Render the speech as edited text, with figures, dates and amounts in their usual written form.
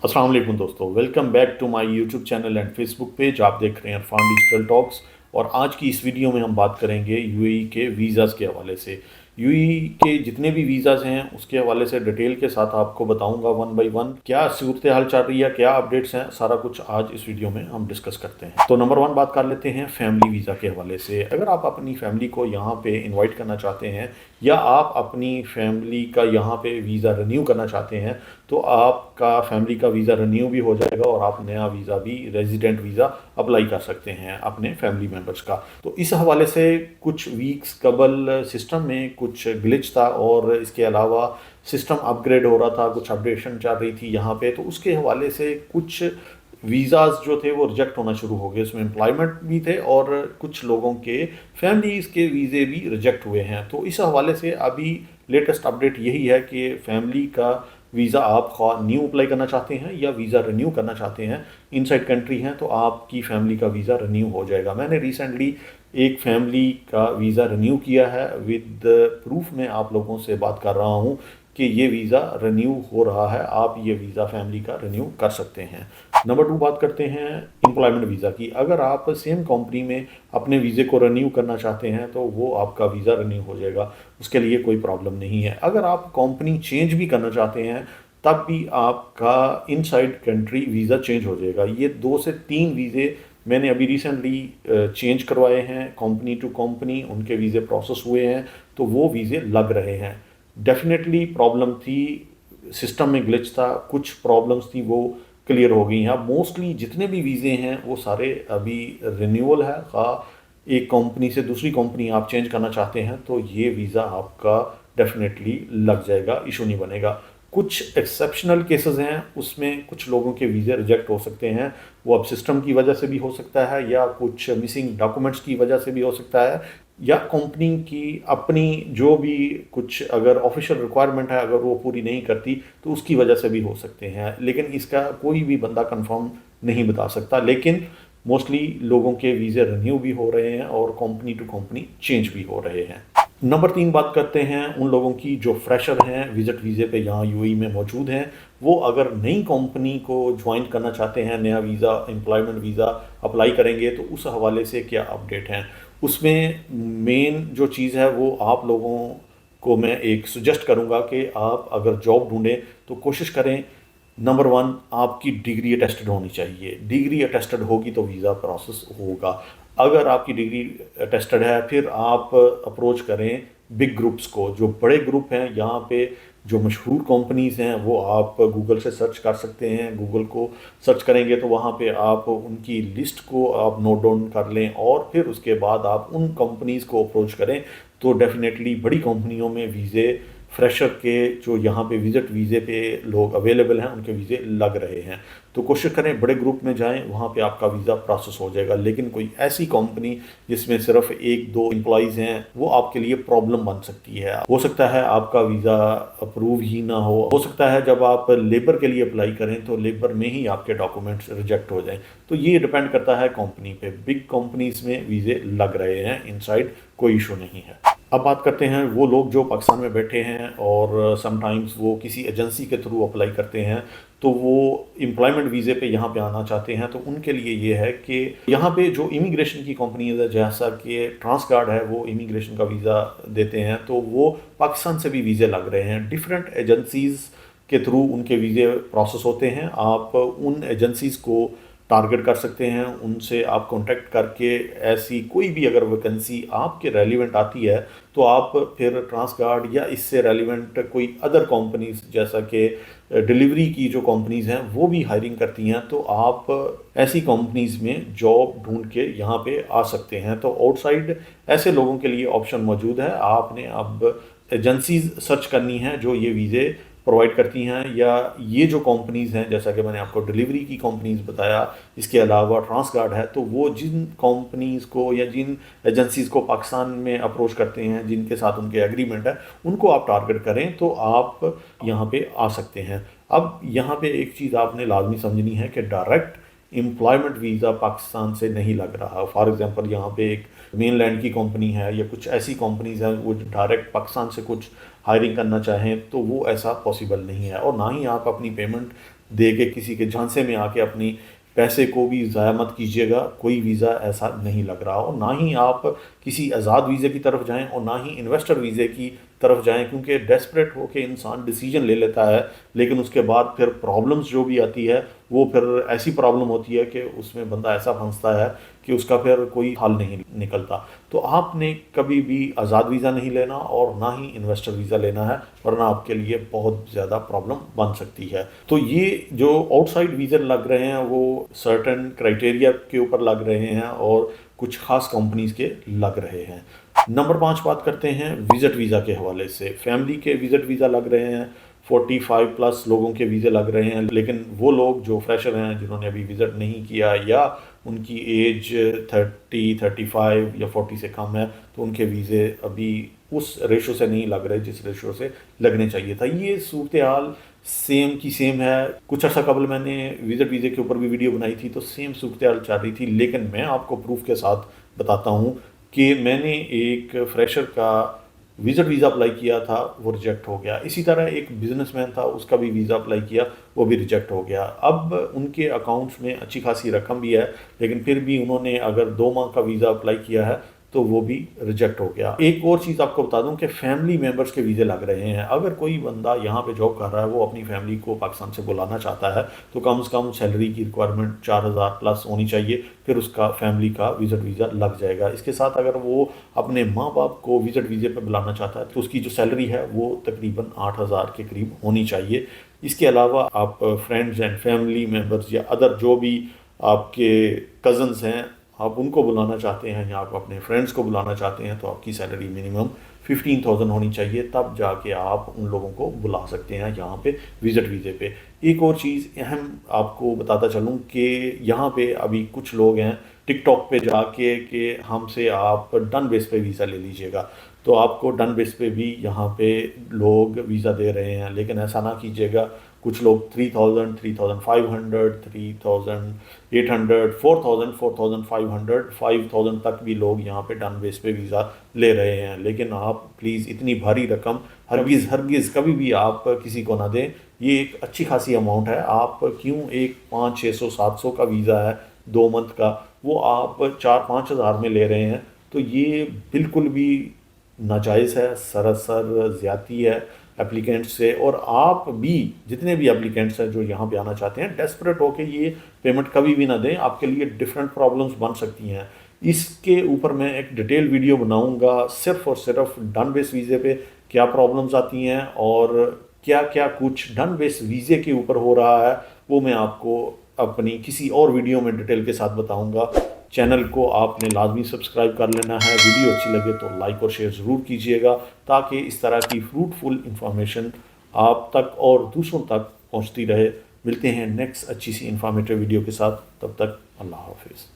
अस्सलाम वालेकुम दोस्तों, welcome back to my YouTube channel and Facebook page. आप देख रहे हैं इरफान डिजिटल टॉक्स। और आज की इस वीडियो में हम बात करेंगे यूएई के वीज़ाज़ के हवाले से। यूएई के जितने भी वीज़ाज़ हैं उसके हवाले से डिटेल के साथ आपको बताऊंगा वन बाय वन क्या सूरत हाल चल रही है, क्या अपडेट्स हैं, सारा कुछ आज इस वीडियो में हम डिस्कस करते हैं। तो नंबर वन बात कर लेते हैं फैमिली वीज़ा के हवाले से। अगर आप अपनी फैमिली को यहाँ पे इन्वाइट करना चाहते हैं या आप अपनी फैमिली का यहाँ पे वीज़ा रिन्यू करना चाहते हैं तो आपका फैमिली का वीज़ा रिन्यू भी हो जाएगा और आप नया वीज़ा भी रेजिडेंट वीज़ा अप्लाई कर सकते हैं अपने फैमिली मेम्बर्स का। तो इस हवाले से कुछ वीक्स कबल सिस्टम में कुछ ग्लिच था और इसके अलावा सिस्टम अपग्रेड हो रहा था, कुछ अपडेशन चल रही थी यहाँ पे। तो उसके हवाले से कुछ वीज़ाज़ जो थे वो रिजेक्ट होना शुरू हो गए। उसमें एम्प्लॉयमेंट भी थे और कुछ लोगों के फैमिलीज़ के वीज़े भी रिजेक्ट हुए हैं। तो इस हवाले से अभी लेटेस्ट अपडेट यही है कि फैमिली का वीज़ा आप न्यू अप्लाई करना चाहते हैं या वीज़ा रिन्यू करना चाहते हैं, इनसाइड कंट्री हैं, तो आपकी फैमिली का वीज़ा रिन्यू हो जाएगा। मैंने रिसेंटली एक फैमिली का वीज़ा रिन्यू किया है, विद प्रूफ में आप लोगों से बात कर रहा हूँ कि ये वीज़ा रिन्यू हो रहा है। आप ये वीज़ा फैमिली का रिन्यू कर सकते हैं। नंबर टू बात करते हैं एम्प्लॉयमेंट वीज़ा की। अगर आप सेम कंपनी में अपने वीज़े को रिन्यू करना चाहते हैं तो वो आपका वीज़ा रिन्यू हो जाएगा, उसके लिए कोई प्रॉब्लम नहीं है। अगर आप कंपनी चेंज भी करना चाहते हैं तब भी आपका इनसाइड कंट्री वीज़ा चेंज हो जाएगा। ये 2 से 3 वीज़े मैंने अभी रिसेंटली चेंज करवाए हैं, कंपनी टू कंपनी उनके वीज़े प्रोसेस हुए हैं, तो वो वीज़े लग रहे हैं। डेफिनेटली प्रॉब्लम थी, सिस्टम में ग्लिच था, कुछ प्रॉब्लम्स थी, वो क्लियर हो गई हैं। अब मोस्टली जितने भी वीज़े हैं वो सारे अभी रिन्यूअल है। एक कंपनी से दूसरी कंपनी आप चेंज करना चाहते हैं तो ये वीज़ा आपका डेफिनेटली लग जाएगा, इशू नहीं बनेगा। कुछ एक्सेप्शनल केसेस हैं, उसमें कुछ लोगों के वीज़े रिजेक्ट हो सकते हैं। वो अब सिस्टम की वजह से भी हो सकता है या कुछ मिसिंग डॉक्यूमेंट्स की वजह से भी हो सकता है, या कंपनी की अपनी जो भी कुछ अगर ऑफिशियल रिक्वायरमेंट है अगर वो पूरी नहीं करती तो उसकी वजह से भी हो सकते हैं। लेकिन इसका कोई भी बंदा कंफर्म नहीं बता सकता। लेकिन मोस्टली लोगों के वीज़े रिन्यू भी हो रहे हैं और कंपनी टू कंपनी चेंज भी हो रहे हैं। नंबर 3 बात करते हैं उन लोगों की जो फ्रेशर हैं, विजिट वीज़े पे यहाँ यूएई में मौजूद हैं। वो अगर नई कंपनी को ज्वाइन करना चाहते हैं, नया वीज़ा एम्प्लॉयमेंट वीज़ा अप्लाई करेंगे तो उस हवाले से क्या अपडेट हैं। उसमें मेन जो चीज़ है वो आप लोगों को मैं एक सजेस्ट करूँगा कि आप अगर जॉब ढूंढें तो कोशिश करें, नंबर 1 आपकी डिग्री अटेस्टेड होनी चाहिए। डिग्री अटेस्टेड होगी तो वीज़ा प्रोसेस होगा। अगर आपकी डिग्री अटेस्टेड है फिर आप अप्रोच करें बिग ग्रुप्स को, जो बड़े ग्रुप हैं यहाँ पे, जो मशहूर कंपनीज़ हैं वो आप गूगल से सर्च कर सकते हैं। गूगल को सर्च करेंगे तो वहाँ पे आप उनकी लिस्ट को आप नोट डाउन कर लें और फिर उसके बाद आप उन कंपनीज़ को अप्रोच करें। तो डेफिनेटली बड़ी कंपनियों में वीज़े फ्रेशर के जो यहाँ पे विजिट वीज़े पे लोग अवेलेबल हैं उनके वीज़े लग रहे हैं। तो कोशिश करें बड़े ग्रुप में जाएं, वहाँ पे आपका वीज़ा प्रोसेस हो जाएगा। लेकिन कोई ऐसी कंपनी जिसमें सिर्फ 1-2 एम्प्लॉयज़ हैं वो आपके लिए प्रॉब्लम बन सकती है। हो सकता है आपका वीज़ा अप्रूव ही ना हो सकता है जब आप लेबर के लिए अप्लाई करें तो लेबर में ही आपके डॉक्यूमेंट्स रिजेक्ट हो जाएं। तो ये डिपेंड करता है कंपनी पे। बिग कंपनीज में वीज़े लग रहे हैं इनसाइड, कोई इशू नहीं है। अब बात करते हैं वो लोग जो पाकिस्तान में बैठे हैं और समटाइम्स वो किसी एजेंसी के थ्रू अप्लाई करते हैं तो वो एम्प्लॉयमेंट वीज़े पे यहाँ पे आना चाहते हैं। तो उनके लिए ये है कि यहाँ पे जो इमिग्रेशन की कंपनीज है, जैसा कि ट्रांसगार्ड है, वो इमिग्रेशन का वीज़ा देते हैं, तो वो पाकिस्तान से भी वीज़े लग रहे हैं। डिफरेंट एजेंसीज़ के थ्रू उनके वीज़े प्रोसेस होते हैं। आप उन एजेंसीज़ को टारगेट कर सकते हैं, उनसे आप कांटेक्ट करके ऐसी कोई भी अगर वैकेंसी आपके रेलिवेंट आती है तो आप फिर ट्रांसगार्ड या इससे रेलिवेंट कोई अदर कंपनीज, जैसा कि डिलीवरी की जो कंपनीज हैं वो भी हायरिंग करती हैं, तो आप ऐसी कंपनीज में जॉब ढूंढ के यहाँ पे आ सकते हैं। तो आउटसाइड ऐसे लोगों के लिए ऑप्शन मौजूद है। आपने अब एजेंसीज सर्च करनी है जो ये वीज़े प्रोवाइड करती हैं, या ये जो कंपनीज़ हैं जैसा कि मैंने आपको डिलीवरी की कंपनीज़ बताया, इसके अलावा ट्रांसगार्ड है, तो वो जिन कंपनीज़ को या जिन एजेंसीज़ को पाकिस्तान में अप्रोच करते हैं, जिनके साथ उनके एग्रीमेंट है, उनको आप टारगेट करें तो आप यहाँ पे आ सकते हैं। अब यहाँ पे एक चीज़ आपने लाजमी समझनी है कि डायरेक्ट एम्प्लॉयमेंट वीज़ा पाकिस्तान से नहीं लग रहा। फॉर एग्जांपल यहाँ पे एक मेनलैंड की कंपनी है या कुछ ऐसी कंपनीज हैं वो डायरेक्ट पाकिस्तान से कुछ हायरिंग करना चाहें तो वो ऐसा पॉसिबल नहीं है, और ना ही आप अपनी पेमेंट दे के किसी के झांसे में आके अपनी पैसे को भी ज़ाया मत कीजिएगा। कोई वीज़ा ऐसा नहीं लग रहा, और ना ही आप किसी आज़ाद वीज़े की तरफ जाएं और ना ही इन्वेस्टर वीज़े की तरफ जाएं, क्योंकि डेस्परेट होके इंसान डिसीजन ले लेता है, लेकिन उसके बाद फिर प्रॉब्लम्स जो भी आती है वो फिर ऐसी प्रॉब्लम होती है कि उसमें बंदा ऐसा फंसता है कि उसका फिर कोई हल नहीं निकलता। तो आपने कभी भी आज़ाद वीज़ा नहीं लेना और ना ही इन्वेस्टर वीज़ा लेना है, वरना आपके लिए बहुत ज़्यादा प्रॉब्लम बन सकती है। तो ये जो आउटसाइड वीज़े लग रहे हैं वो सर्टेन क्राइटेरिया के ऊपर लग रहे हैं और कुछ खास कंपनीज के लग रहे हैं। नंबर 5 बात करते हैं विजिट वीज़ा के हवाले से। फैमिली के विजिट वीज़ा लग रहे हैं, 45 प्लस लोगों के वीज़े लग रहे हैं, लेकिन वो लोग जो फ्रेशर हैं जिन्होंने अभी विज़िट नहीं किया या उनकी एज 30, 35 या 40 से कम है, तो उनके वीज़े अभी उस रेशो से नहीं लग रहे जिस रेशो से लगने चाहिए था। ये सूरत हाल सेम की सेम है। कुछ अर्सा कबल मैंने विजिट वीज़े के ऊपर भी वीडियो बनाई थी, तो सेम सूरत हाल चल रही थी, लेकिन मैं आपको प्रूफ के साथ बताता हूँ कि मैंने एक फ्रेशर का विजिट वीज़ा अप्लाई किया था, वो रिजेक्ट हो गया। इसी तरह एक बिजनेसमैन था, उसका भी वीज़ा अप्लाई किया, वो भी रिजेक्ट हो गया। अब उनके अकाउंट्स में अच्छी खासी रकम भी है, लेकिन फिर भी उन्होंने अगर 2 माह का वीज़ा अप्लाई किया है तो वो भी रिजेक्ट हो गया। एक और चीज़ आपको बता दूं कि फैमिली मेम्बर्स के वीज़े लग रहे हैं। अगर कोई बंदा यहाँ पे जॉब कर रहा है, वो अपनी फैमिली को पाकिस्तान से बुलाना चाहता है, तो कम से कम सैलरी की रिक्वायरमेंट 4000 प्लस होनी चाहिए, फिर उसका फैमिली का विजिट वीज़ा लग जाएगा। इसके साथ अगर वो अपने माँ बाप को विजिट वीज़े पर बुलाना चाहता है, तो उसकी जो सैलरी है वो तकरीबन 8000 के करीब होनी चाहिए। इसके अलावा आप फ्रेंड्स एंड फैमिली मेम्बर्स या अदर जो भी आपके कज़न्स हैं, आप उनको बुलाना चाहते हैं या आप अपने फ्रेंड्स को बुलाना चाहते हैं, तो आपकी सैलरी मिनिमम 15,000 होनी चाहिए, तब जाके आप उन लोगों को बुला सकते हैं यहाँ पे विजिट वीज़े पे। एक और चीज़ अहम आपको बताता चलूँ कि यहाँ पे अभी कुछ लोग हैं टिकटॉक पे जाके कि हमसे आप डन बेस पे वीज़ा ले लीजिएगा, तो आपको डन बेस पे भी यहाँ पे लोग वीज़ा दे रहे हैं, लेकिन ऐसा ना कीजिएगा। कुछ लोग 3000, 3500, 3800, 4000, 4500, 5000 तक भी लोग यहाँ पे डन बेस पे वीज़ा ले रहे हैं। लेकिन आप प्लीज़ इतनी भारी रकम हरगिज़ कभी भी आप किसी को ना दें। ये एक अच्छी खासी अमाउंट है। आप क्यों एक 500, 600, 700 का वीज़ा है 2 मंथ का, वो आप 4-5 हज़ार में ले रहे हैं, तो ये बिल्कुल भी नाजायज़ है, सरासर ज़्यादती है एप्लीकेंट्स से। और आप भी जितने भी एप्लीकेंट्स हैं जो यहाँ पे आना चाहते हैं, डेस्परेट होके ये पेमेंट कभी भी ना दें, आपके लिए डिफरेंट प्रॉब्लम्स बन सकती हैं। इसके ऊपर मैं एक डिटेल वीडियो बनाऊंगा सिर्फ और सिर्फ डन बेस वीज़े पे क्या प्रॉब्लम्स आती हैं और क्या क्या कुछ डन बेस वीज़े के ऊपर हो रहा है, वो मैं आपको अपनी किसी और वीडियो में डिटेल के साथ बताऊंगा। चैनल को आपने लाजमी सब्सक्राइब कर लेना है। वीडियो अच्छी लगे तो लाइक और शेयर ज़रूर कीजिएगा, ताकि इस तरह की फ्रूटफुल इंफॉर्मेशन आप तक और दूसरों तक पहुंचती रहे। मिलते हैं नेक्स्ट अच्छी सी इंफॉर्मेटिव वीडियो के साथ, तब तक अल्लाह हाफिज़।